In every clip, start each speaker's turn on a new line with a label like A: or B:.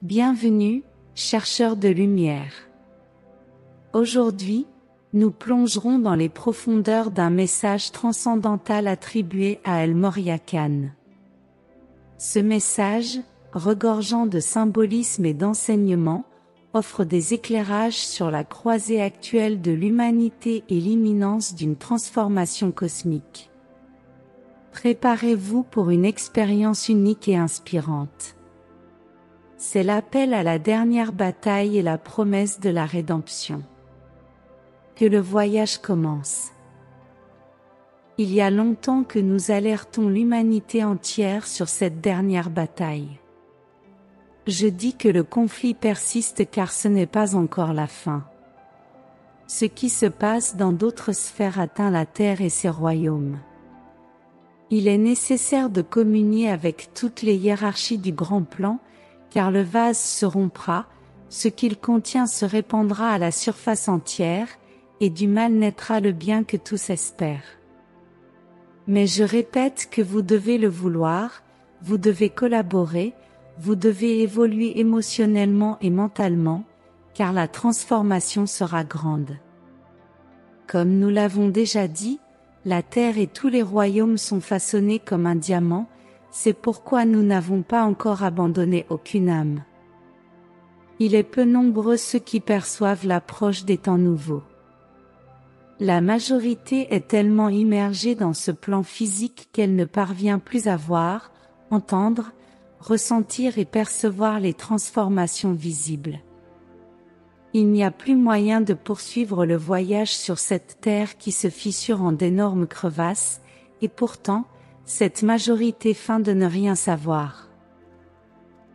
A: Bienvenue, chercheurs de lumière. Aujourd'hui, nous plongerons dans les profondeurs d'un message transcendantal attribué à El Morya Khan. Ce message, regorgeant de symbolisme et d'enseignements, offre des éclairages sur la croisée actuelle de l'humanité et l'imminence d'une transformation cosmique. Préparez-vous pour une expérience unique et inspirante. C'est l'appel à la dernière bataille et la promesse de la rédemption. Que le voyage commence. Il y a longtemps que nous alertons l'humanité entière sur cette dernière bataille. Je dis que le conflit persiste car ce n'est pas encore la fin. Ce qui se passe dans d'autres sphères atteint la terre et ses royaumes. Il est nécessaire de communier avec toutes les hiérarchies du grand plan, car le vase se rompra, ce qu'il contient se répandra à la surface entière, et du mal naîtra le bien que tous espèrent. Mais je répète que vous devez le vouloir, vous devez collaborer, vous devez évoluer émotionnellement et mentalement, car la transformation sera grande. Comme nous l'avons déjà dit, la terre et tous les royaumes sont façonnés comme un diamant, c'est pourquoi nous n'avons pas encore abandonné aucune âme. Il est peu nombreux ceux qui perçoivent l'approche des temps nouveaux. La majorité est tellement immergée dans ce plan physique qu'elle ne parvient plus à voir, entendre, ressentir et percevoir les transformations visibles. Il n'y a plus moyen de poursuivre le voyage sur cette terre qui se fissure en d'énormes crevasses, et pourtant, cette majorité feint de ne rien savoir.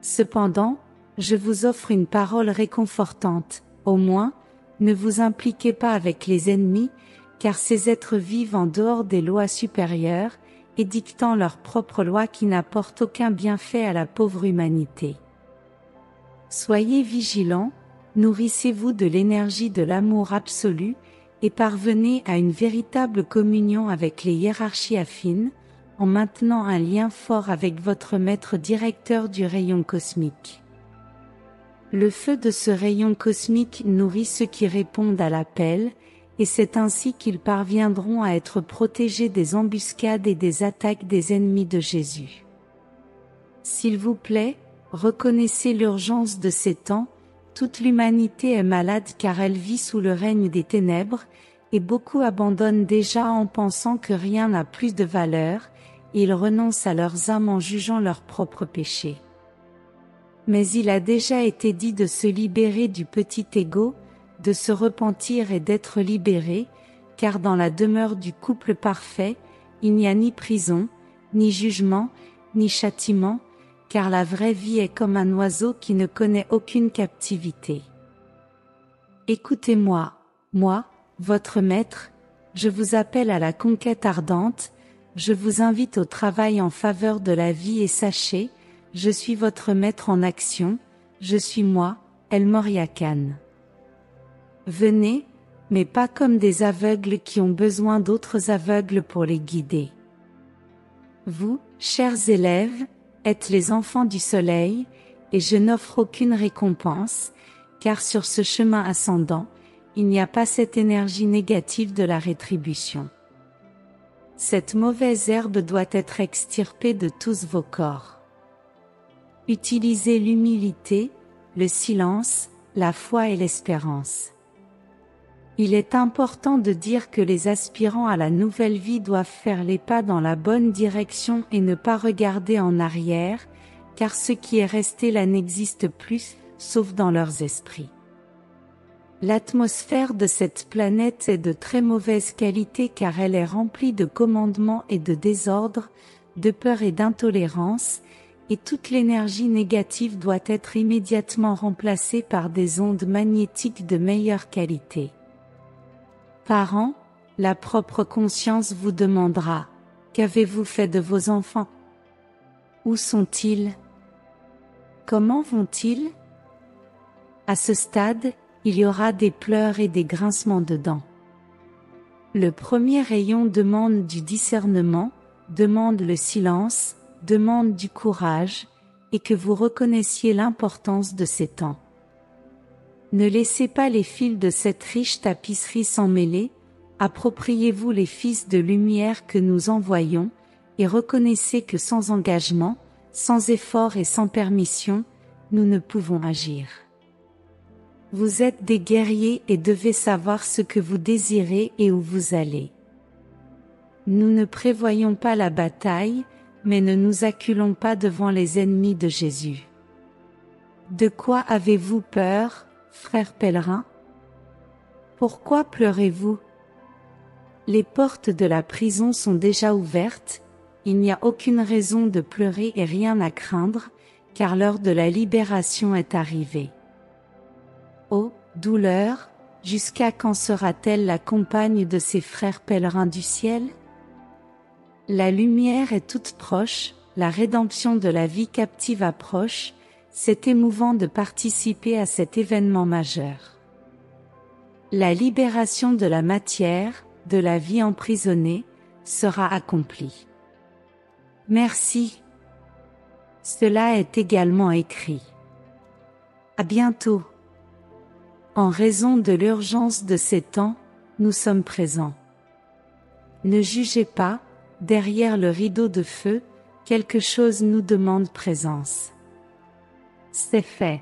A: Cependant, je vous offre une parole réconfortante, au moins, ne vous impliquez pas avec les ennemis, car ces êtres vivent en dehors des lois supérieures, édictant leurs propres lois qui n'apportent aucun bienfait à la pauvre humanité. Soyez vigilants, nourrissez-vous de l'énergie de l'amour absolu, et parvenez à une véritable communion avec les hiérarchies affines, en maintenant un lien fort avec votre maître directeur du rayon cosmique. Le feu de ce rayon cosmique nourrit ceux qui répondent à l'appel, et c'est ainsi qu'ils parviendront à être protégés des embuscades et des attaques des ennemis de Jésus. S'il vous plaît, reconnaissez l'urgence de ces temps, toute l'humanité est malade car elle vit sous le règne des ténèbres, et beaucoup abandonnent déjà en pensant que rien n'a plus de valeur, et ils renoncent à leurs âmes en jugeant leurs propres péchés. Mais il a déjà été dit de se libérer du petit ego, de se repentir et d'être libéré, car dans la demeure du couple parfait, il n'y a ni prison, ni jugement, ni châtiment, car la vraie vie est comme un oiseau qui ne connaît aucune captivité. Écoutez-moi, moi, votre maître, je vous appelle à la conquête ardente, je vous invite au travail en faveur de la vie et sachez, je suis votre maître en action, je suis moi, El Morya Khan. Venez, mais pas comme des aveugles qui ont besoin d'autres aveugles pour les guider. Vous, chers élèves, êtes les enfants du soleil, et je n'offre aucune récompense, car sur ce chemin ascendant, il n'y a pas cette énergie négative de la rétribution. Cette mauvaise herbe doit être extirpée de tous vos corps. Utilisez l'humilité, le silence, la foi et l'espérance. Il est important de dire que les aspirants à la nouvelle vie doivent faire les pas dans la bonne direction et ne pas regarder en arrière, car ce qui est resté là n'existe plus, sauf dans leurs esprits. L'atmosphère de cette planète est de très mauvaise qualité car elle est remplie de commandements et de désordre, de peur et d'intolérance, et toute l'énergie négative doit être immédiatement remplacée par des ondes magnétiques de meilleure qualité. Parents, la propre conscience vous demandera, qu'avez-vous fait de vos enfants? Où sont-ils? Comment vont-ils? À ce stade, il y aura des pleurs et des grincements de dents. Le premier rayon demande du discernement, demande le silence, demande du courage, et que vous reconnaissiez l'importance de ces temps. Ne laissez pas les fils de cette riche tapisserie s'en mêler, appropriez-vous les fils de lumière que nous envoyons, et reconnaissez que sans engagement, sans effort et sans permission, nous ne pouvons agir. Vous êtes des guerriers et devez savoir ce que vous désirez et où vous allez. Nous ne prévoyons pas la bataille, mais ne nous acculons pas devant les ennemis de Jésus. De quoi avez-vous peur, frères pèlerins? Pourquoi pleurez-vous? Les portes de la prison sont déjà ouvertes, il n'y a aucune raison de pleurer et rien à craindre, car l'heure de la libération est arrivée. Ô douleur, jusqu'à quand sera-t-elle la compagne de ces frères pèlerins du ciel? La lumière est toute proche, la rédemption de la vie captive approche, c'est émouvant de participer à cet événement majeur. La libération de la matière, de la vie emprisonnée, sera accomplie. Merci. Cela est également écrit. À bientôt. En raison de l'urgence de ces temps, nous sommes présents. Ne jugez pas, derrière le rideau de feu, quelque chose nous demande présence. C'est fait.